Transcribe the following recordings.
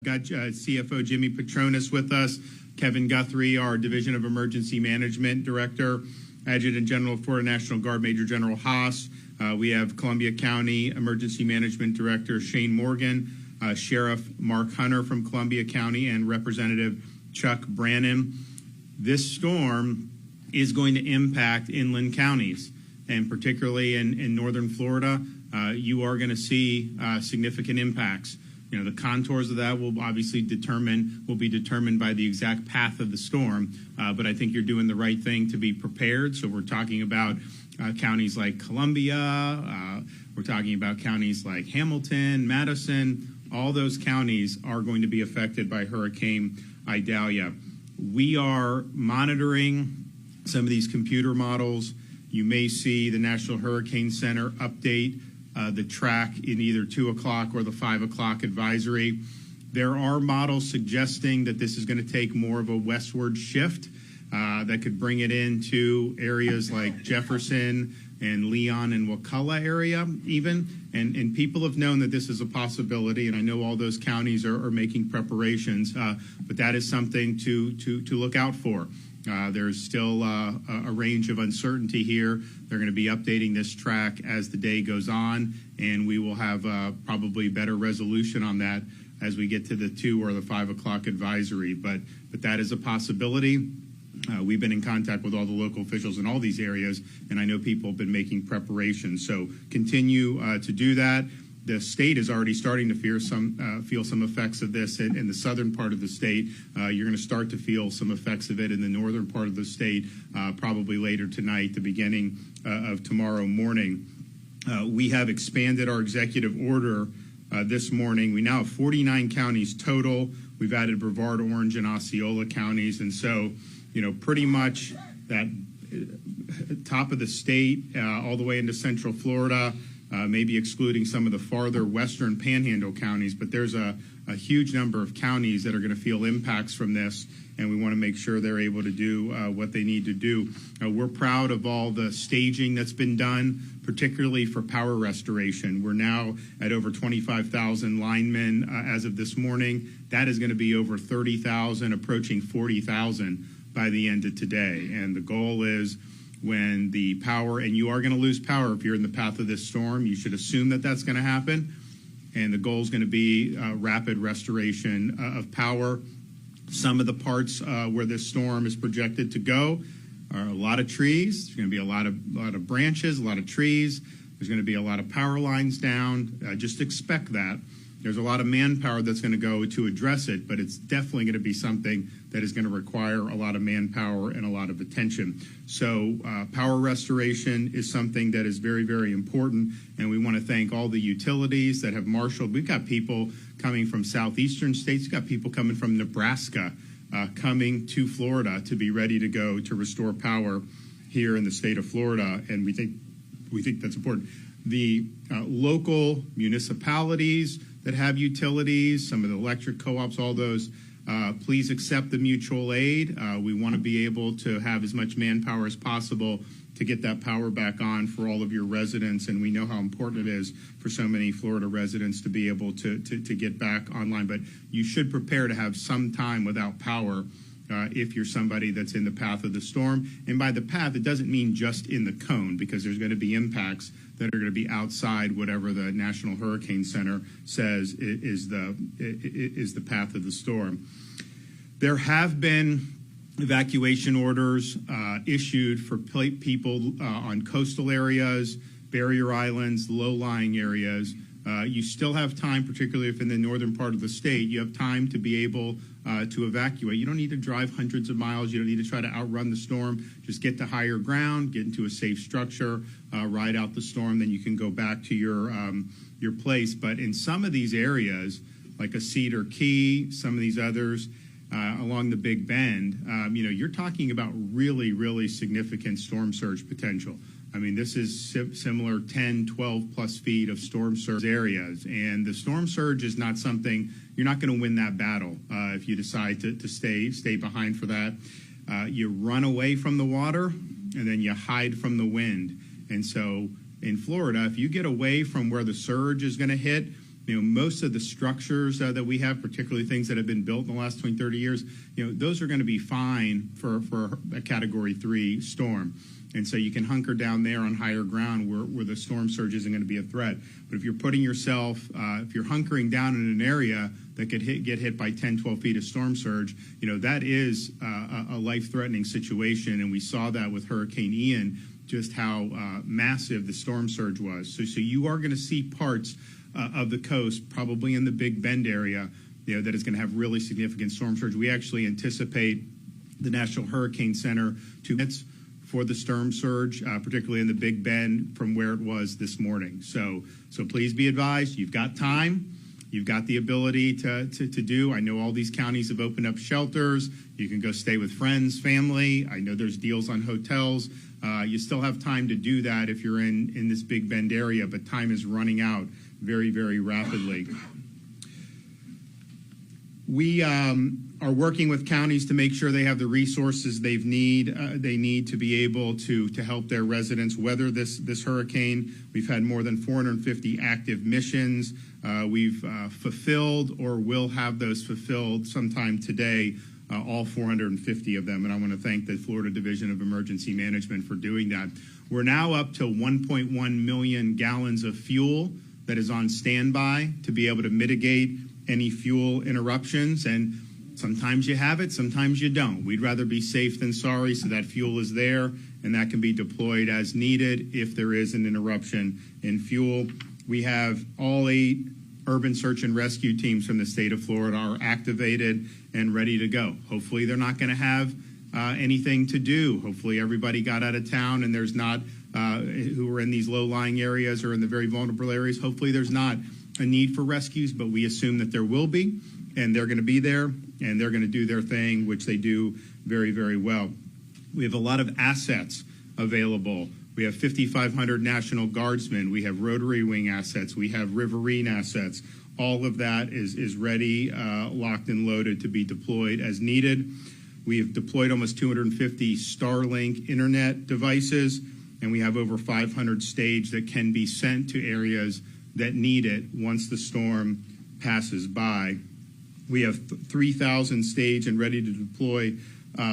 Got CFO Jimmy Petronas with us, Kevin Guthrie, our Division of Emergency Management Director, Adjutant General of Florida National Guard Major General Haas. We have Columbia County Emergency Management Director Shane Morgan, Sheriff Mark Hunter from Columbia County, and Representative Chuck Brannon. This storm is going to impact inland counties, and particularly in northern Florida, you are going to see significant impacts. You know, the contours of that will obviously be determined by the exact path of the storm. But I think you're doing the right thing to be prepared. So we're talking about counties like Columbia. We're talking about counties like Hamilton, Madison. All those counties are going to be affected by Hurricane Idalia. We are monitoring some of these computer models. You may see the National Hurricane Center update the track in either 2 o'clock or the 5 o'clock advisory. There are models suggesting that this is going to take more of a westward shift that could bring it into areas like Jefferson and Leon and Wakulla area even. And people have known that this is a possibility, and I know all those counties are making preparations, but that is something to look out for. There's still a range of uncertainty here. They're going to be updating this track as the day goes on, and we will have probably better resolution on that as we get to the 2 or the 5 o'clock advisory. But that is a possibility. We've been in contact with all the local officials in all these areas, and I know people have been making preparations. So continue to do that. The state is already starting to feel some effects of this in the southern part of the state. You're going to start to feel some effects of it in the northern part of the state, probably later tonight, the beginning of tomorrow morning. We have expanded our executive order this morning. We now have 49 counties total. We've added Brevard, Orange, and Osceola counties, and so pretty much that top of the state all the way into central Florida. Maybe excluding some of the farther western panhandle counties, but there's a huge number of counties that are going to feel impacts from this, and we want to make sure they're able to do what they need to do. We're proud of all the staging that's been done, particularly for power restoration. We're now at over 25,000 linemen as of this morning. That is going to be over 30,000, approaching 40,000 by the end of today, and the goal is when the power, and you are going to lose power if you're in the path of this storm, you should assume that that's going to happen. And the goal is going to be rapid restoration of power. Some of the parts where this storm is projected to go are a lot of trees. There's going to be a lot of branches, a lot of trees. There's going to be a lot of power lines down. Just expect that. There's a lot of manpower that's going to go to address it, but it's definitely going to be something that is going to require a lot of manpower and a lot of attention. So power restoration is something that is very, very important, and we want to thank all the utilities that have marshaled. We've got people coming from southeastern states. We've got people coming from Nebraska coming to Florida to be ready to go to restore power here in the state of Florida, and we think that's important. The local municipalities that have utilities, some of the electric co-ops, all those, please accept the mutual aid. We want to be able to have as much manpower as possible to get that power back on for all of your residents, and we know how important it is for so many Florida residents to be able to get back online. But you should prepare to have some time without power if you're somebody that's in the path of the storm. And by the path, it doesn't mean just in the cone, because there's going to be impacts that are going to be outside whatever the National Hurricane Center says is the path of the storm. There have been evacuation orders issued for people on coastal areas, barrier islands, low-lying areas. You still have time, particularly if in the northern part of the state, you have time to be able to evacuate. You don't need to drive hundreds of miles. You don't need to try to outrun the storm. Just get to higher ground, get into a safe structure, ride out the storm, then you can go back to your place. But in some of these areas, like a Cedar Key, some of these others along the Big Bend, you're talking about really, really significant storm surge potential. I mean, this is similar 10, 12 plus feet of storm surge areas. And the storm surge is not something, you're not going to win that battle if you decide to stay behind for that. You run away from the water and then you hide from the wind. And so in Florida, if you get away from where the surge is going to hit, most of the structures that we have, particularly things that have been built in the last 20, 30 years, those are going to be fine for a Category 3 storm. And so you can hunker down there on higher ground where the storm surge isn't going to be a threat. But if you're putting yourself, if you're hunkering down in an area that could get hit by 10, 12 feet of storm surge, that is a life-threatening situation. And we saw that with Hurricane Ian, just how massive the storm surge was. So you are going to see parts of the coast, probably in the Big Bend area, that is going to have really significant storm surge. We actually anticipate the National Hurricane Center for the storm surge, particularly in the Big Bend from where it was this morning. So please be advised, you've got time. You've got the ability to do. I know all these counties have opened up shelters. You can go stay with friends, family. I know there's deals on hotels. You still have time to do that if you're in this Big Bend area, but time is running out very, very rapidly. We are working with counties to make sure they have the resources they need to be able to help their residents weather this hurricane. We've had more than 450 active missions. We've fulfilled or will have those fulfilled sometime today, all 450 of them. And I want to thank the Florida Division of Emergency Management for doing that. We're now up to 1.1 million gallons of fuel that is on standby to be able to mitigate any fuel interruptions. And sometimes you have it, sometimes you don't. We'd rather be safe than sorry, so that fuel is there and that can be deployed as needed if there is an interruption in fuel. We have all 8 urban search and rescue teams from the state of Florida are activated and ready to go. Hopefully they're not going to have anything to do. Hopefully everybody got out of town and there's not, who are in these low-lying areas or in the very vulnerable areas, hopefully there's not a need for rescues, but we assume that there will be, and they're going to be there, and they're going to do their thing, which they do very, very well. We have a lot of assets available. We have 5,500 National Guardsmen. We have Rotary Wing assets. We have Riverine assets. All of that is ready, locked and loaded to be deployed as needed. We have deployed almost 250 Starlink internet devices, and we have over 500 staged that can be sent to areas that need it once the storm passes by. We have 3,000 staged and ready to deploy. We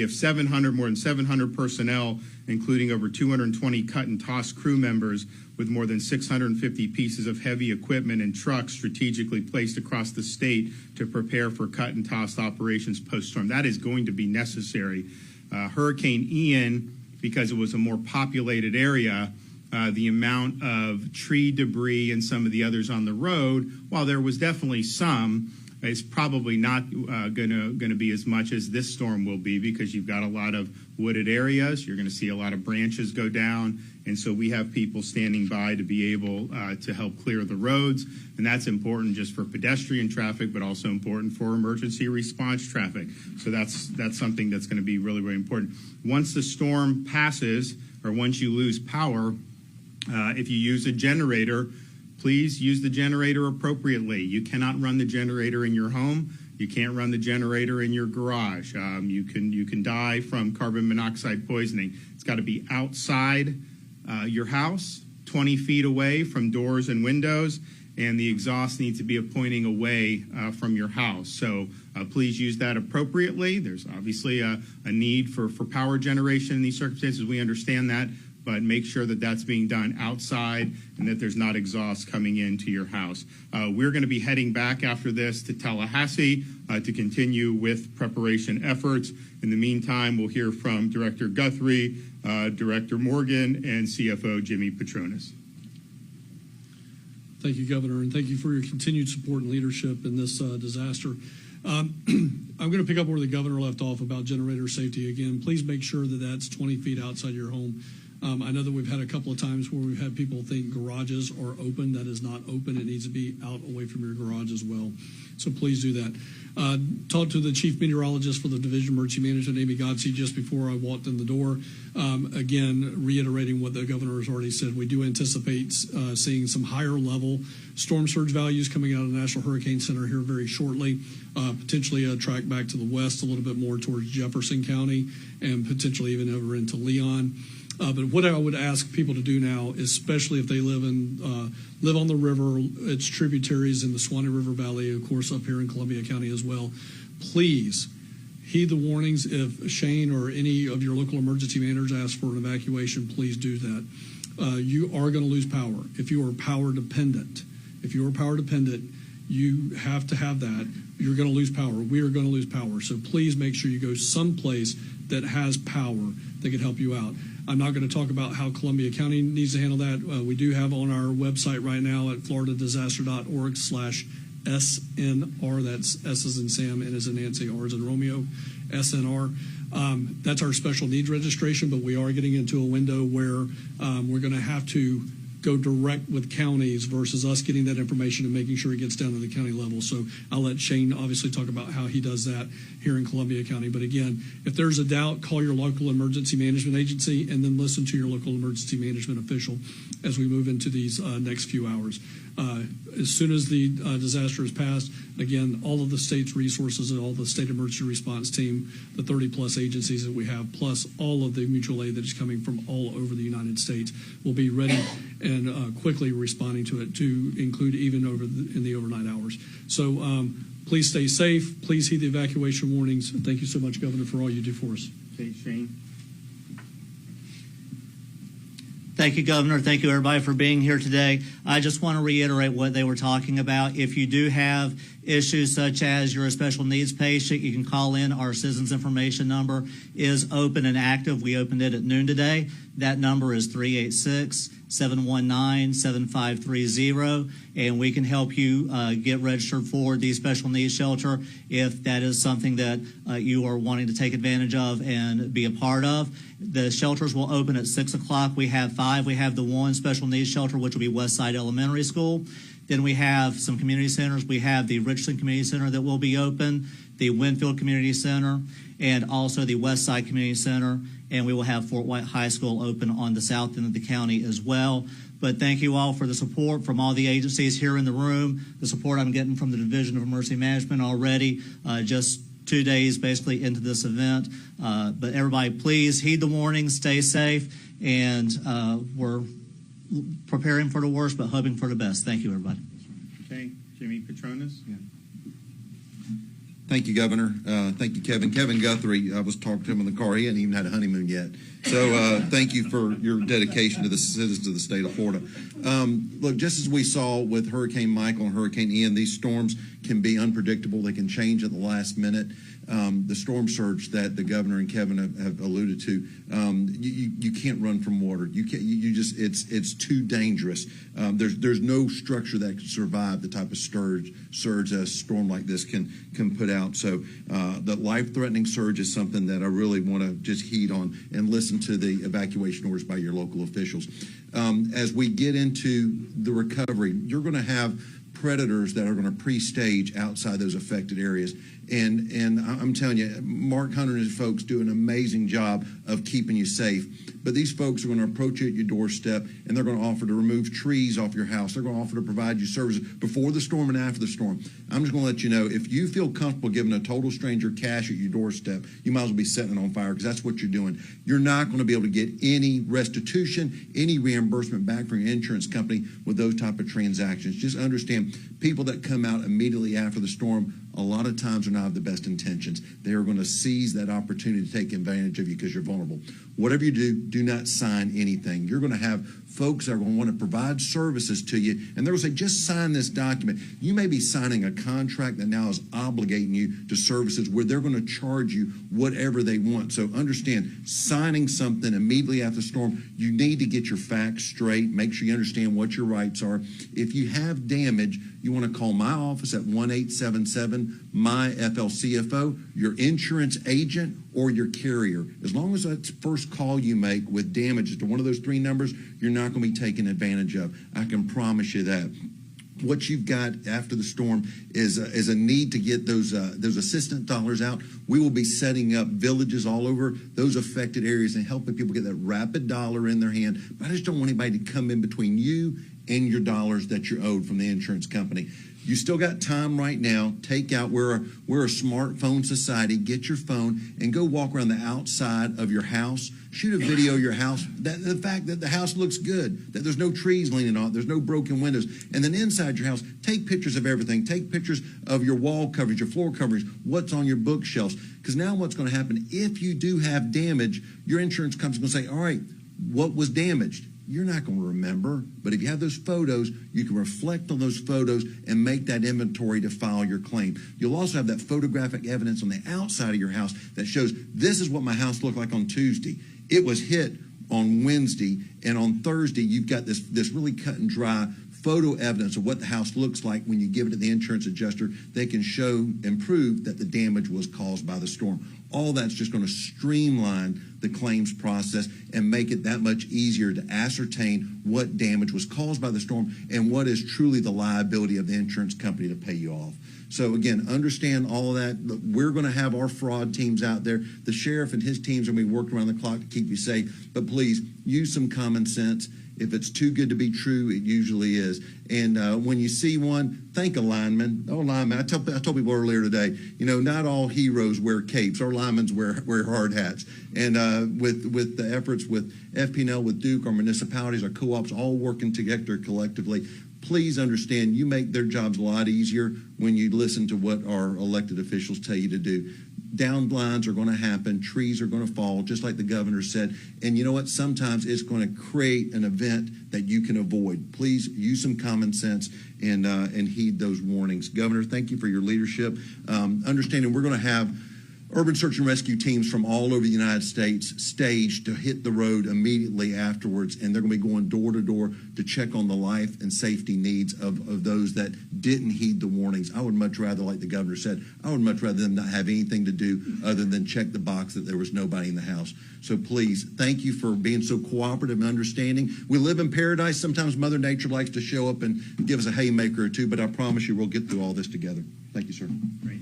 have more than 700 personnel, including over 220 cut and toss crew members, with more than 650 pieces of heavy equipment and trucks strategically placed across the state to prepare for cut and toss operations post-storm. That is going to be necessary. Hurricane Ian, because it was a more populated area, the amount of tree debris and some of the others on the road, while there was definitely some, it's probably not going to be as much as this storm will be, because you've got a lot of wooded areas. You're going to see a lot of branches go down. And so we have people standing by to be able to help clear the roads. And that's important just for pedestrian traffic, but also important for emergency response traffic. So that's something that's going to be really, really important. Once the storm passes, or once you lose power, if you use a generator, please use the generator appropriately. You cannot run the generator in your home. You can't run the generator in your garage. You can die from carbon monoxide poisoning. It's got to be outside your house, 20 feet away from doors and windows, and the exhaust needs to be pointing away from your house. So please use that appropriately. There's obviously a need for power generation in these circumstances. We understand that. But make sure that that's being done outside and that there's not exhaust coming into your house. We're going to be heading back after this to Tallahassee to continue with preparation efforts. In the meantime, we'll hear from Director Guthrie, Director Morgan, and CFO Jimmy Petronas. Thank you, Governor, and thank you for your continued support and leadership in this disaster. I'm going to pick up where the Governor left off about generator safety again. Please make sure that that's 20 feet outside your home. I know that we've had a couple of times where we've had people think garages are open. That is not open. It needs to be out away from your garage as well. So please do that. Talked to the Chief Meteorologist for the Division of Emergency Management, Amy Godsey, just before I walked in the door. Again, reiterating what the Governor has already said, we do anticipate seeing some higher level storm surge values coming out of the National Hurricane Center here very shortly, potentially a track back to the west a little bit more towards Jefferson County and potentially even over into Leon. But what I would ask people to do now, especially if they live on the river, its tributaries in the Swanee River Valley, of course, up here in Columbia County as well, please heed the warnings. If Shane or any of your local emergency managers ask for an evacuation, please do that. You are going to lose power. If you are power dependent, you have to have that. You're going to lose power. We are going to lose power. So please make sure you go someplace that has power that can help you out. I'm not going to talk about how Columbia County needs to handle that. We do have on our website right now at floridadisaster.org/SNR. That's S as in Sam, N as in Nancy, R as in Romeo, SNR. That's our special needs registration, but we are getting into a window where we're going to have to go direct with counties versus us getting that information and making sure it gets down to the county level. So I'll let Shane obviously talk about how he does that here in Columbia County. But again, if there's a doubt, call your local emergency management agency and then listen to your local emergency management official as we move into these next few hours. As soon as the disaster is passed, again, all of the state's resources and all the state emergency response team, the 30-plus agencies that we have, plus all of the mutual aid that is coming from all over the United States, will be ready and quickly responding to it, to include even in the overnight hours. So please stay safe. Please heed the evacuation warnings. Thank you so much, Governor, for all you do for us. Okay, Shane. Thank you, Governor. Thank you, everybody, for being here today. I just want to reiterate what they were talking about. If you do have issues such as you're a special needs patient, you can call in. Our citizens information number is open and active. We opened it at noon today. That number is 386-719-7530, and we can help you get registered for the special needs shelter if that is something that you are wanting to take advantage of and be a part of. The shelters will open at 6 o'clock. We have 5. We have the one special needs shelter, which will be Westside Elementary School. Then we have some community centers. We have the Richland Community Center that will be open, the Winfield Community Center, and also the Westside Community Center. And we will have Fort White High School open on the south end of the county as well. But thank you all for the support from all the agencies here in the room, the support I'm getting from the Division of Emergency Management already, just 2 days basically into this event. But everybody, please heed the warnings, stay safe, and we're preparing for the worst but hoping for the best. Thank you, everybody. Okay, Jimmy Petronas. Yeah. Thank you, Governor. Thank you, Kevin. Kevin Guthrie, I was talking to him in the car. He hadn't even had a honeymoon yet. So thank you for your dedication to the citizens of the state of Florida. Look, just as we saw with Hurricane Michael and Hurricane Ian, these storms can be unpredictable. They can change at the last minute. The storm surge that the governor and Kevin have alluded to, you can't run from water. You can't. You just it's too dangerous. There's no structure that can survive the type of surge a storm like this can put out. So the life-threatening surge is something that I really want to just heed on and listen to the evacuation orders by your local officials. As we get into the recovery, you're going to have predators that are going to pre-stage outside those affected areas. And I'm telling you, Mark Hunter and his folks do an amazing job of keeping you safe. But these folks are going to approach you at your doorstep, and they're going to offer to remove trees off your house. They're going to offer to provide you services before the storm and after the storm. I'm just going to let you know, if you feel comfortable giving a total stranger cash at your doorstep, you might as well be setting it on fire, because that's what you're doing. You're not going to be able to get any restitution, any reimbursement back from your insurance company with those type of transactions. Just understand, people that come out immediately after the storm, a lot of times are not of the best intentions. They are going to seize that opportunity to take advantage of you because you're vulnerable. Whatever you do, do not sign anything. You're going to have folks that are going to want to provide services to you, and they're going to say, just sign this document. You may be signing a contract that now is obligating you to services where they're going to charge you whatever they want. So understand, signing something immediately after the storm, you need to get your facts straight, make sure you understand what your rights are. If you have damage, you want to call my office at 1-877-MY-FLCFO, your insurance agent, or your carrier. As long as that's the first call you make with damages to one of those 3 numbers, you're not going to be taken advantage of. I can promise you that. What you've got after the storm is a need to get those assistance dollars out. We will be setting up villages all over those affected areas and helping people get that rapid dollar in their hand. But I just don't want anybody to come in between you and your dollars that you're owed from the insurance company. You still got time right now. Take out, we're a smartphone society. Get your phone and go walk around the outside of your house. Shoot a video of your house, the fact that the house looks good, that there's no trees leaning on it, there's no broken windows. And then inside your house, take pictures of everything. Take pictures of your wall coverage, your floor coverage, what's on your bookshelves. Because now what's going to happen, if you do have damage, your insurance company's going to say, all right, what was damaged? You're not going to remember, but if you have those photos, you can reflect on those photos and make that inventory to file your claim. You'll also have that photographic evidence on the outside of your house that shows this is what my house looked like on Tuesday. It was hit on Wednesday, and on Thursday, you've got this really cut and dry photo evidence of what the house looks like. When you give it to the insurance adjuster, they can show and prove that the damage was caused by the storm. All that's just going to streamline the claims process and make it that much easier to ascertain what damage was caused by the storm and what is truly the liability of the insurance company to pay you off. So again, understand all of that. Look, we're going to have our fraud teams out there. The sheriff and his teams are going to be working around the clock to keep you safe. But please, use some common sense. If it's too good to be true, it usually is. And when you see one, thank a lineman. Oh, lineman. I told people earlier today, not all heroes wear capes. Our linemen wear hard hats. And with the efforts with FP&L, with Duke, our municipalities, our co-ops, all working together collectively, please understand you make their jobs a lot easier when you listen to what our elected officials tell you to do. Downlines are going to happen. Trees are going to fall, just like the governor said. And you know what? Sometimes it's going to create an event that you can avoid. Please use some common sense and heed those warnings. Governor, thank you for your leadership. Understanding we're going to have urban search and rescue teams from all over the United States staged to hit the road immediately afterwards, and they're going to be going door to door to check on the life and safety needs of those that didn't heed the warnings. I would much rather, like the governor said, I would much rather them not have anything to do other than check the box that there was nobody in the house. So please, thank you for being so cooperative and understanding. We live in paradise. Sometimes Mother Nature likes to show up and give us a haymaker or two, but I promise you we'll get through all this together. Thank you, sir. Great.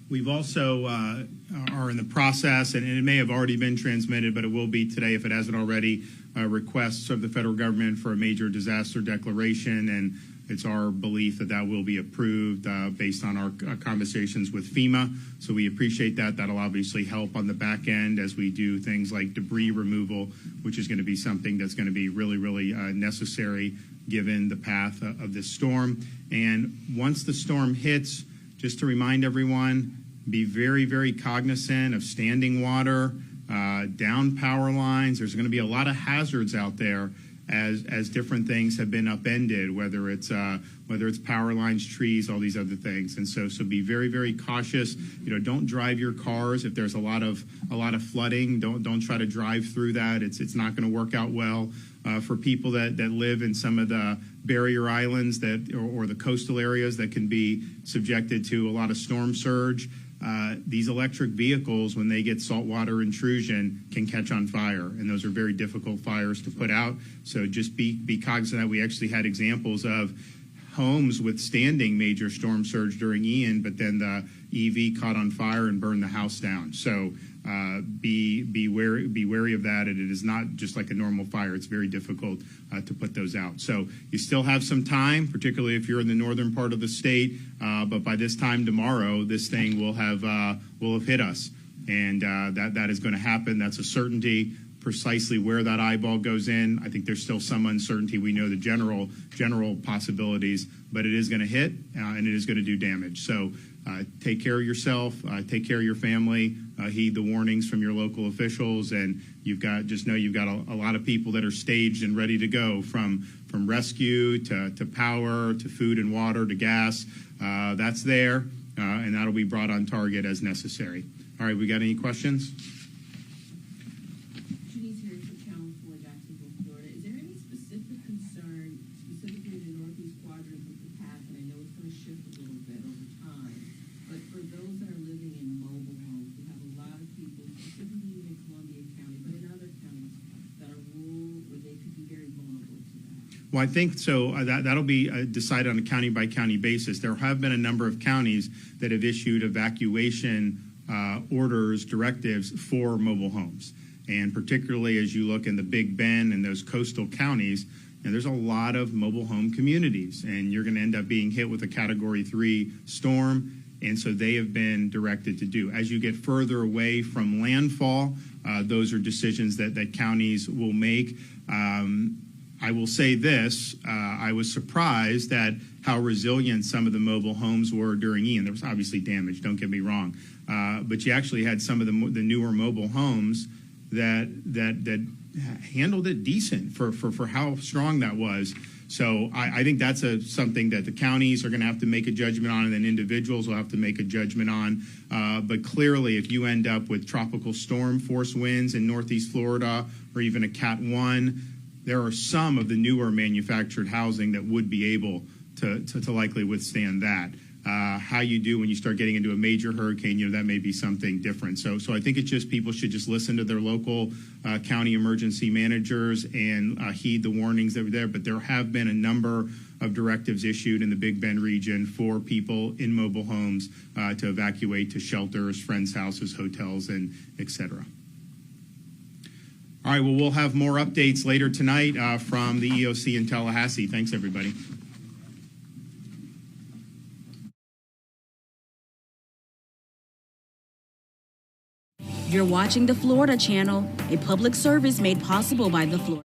We've also are in the process, and it may have already been transmitted, but it will be today if it hasn't already, requests of the federal government for a major disaster declaration, and it's our belief that that will be approved based on our conversations with FEMA. So we appreciate that. That'll obviously help on the back end as we do things like debris removal, which is going to be something that's going to be really, really necessary given the path of this storm. And once the storm hits, just to remind everyone, be very, very cognizant of standing water, down power lines. There's going to be a lot of hazards out there as different things have been upended, whether it's power lines, trees, all these other things. And so be very, very cautious. Don't drive your cars if there's a lot of flooding. Don't try to drive through that. It's not going to work out well. For people that live in some of the barrier islands or the coastal areas that can be subjected to a lot of storm surge, these electric vehicles, when they get saltwater intrusion, can catch on fire, and those are very difficult fires to put out. So just be cognizant that we actually had examples of homes withstanding major storm surge during Ian, but then the EV caught on fire and burned the house down. So be wary of that. And it is not just like a normal fire. It's very difficult to put those out. So you still have some time, particularly if you're in the northern part of the state. But by this time tomorrow, this thing will have hit us, and that is going to happen. That's a certainty. Precisely where that eyeball goes in, I think there's still some uncertainty. We know the general possibilities, but it is going to hit and it is going to do damage. So take care of yourself, take care of your family, heed the warnings from your local officials, and you've got a lot of people that are staged and ready to go, from rescue to power to food and water to gas. That's there, and that'll be brought on target as necessary. All right, we got any questions? Well, I think so. That'll be decided on a county-by-county basis. There have been a number of counties that have issued evacuation orders, directives for mobile homes. And particularly as you look in the Big Bend and those coastal counties, there's a lot of mobile home communities, and you're going to end up being hit with a Category 3 storm, and so they have been directed to do. As you get further away from landfall, those are decisions that counties will make. I will say this, I was surprised at how resilient some of the mobile homes were during Ian. There was obviously damage, don't get me wrong, but you actually had some of the newer mobile homes that handled it decent for how strong that was. So I think that's something that the counties are going to have to make a judgment on, and then individuals will have to make a judgment on. But clearly, if you end up with tropical storm force winds in Northeast Florida or even a Cat 1, there are some of the newer manufactured housing that would be able to likely withstand that. How you do when you start getting into a major hurricane, that may be something different. So I think it's just people should just listen to their local county emergency managers and heed the warnings that were there. But there have been a number of directives issued in the Big Bend region for people in mobile homes to evacuate to shelters, friends' houses, hotels, and et cetera. All right, well, we'll have more updates later tonight from the EOC in Tallahassee. Thanks, everybody. You're watching the Florida Channel, a public service made possible by the Florida.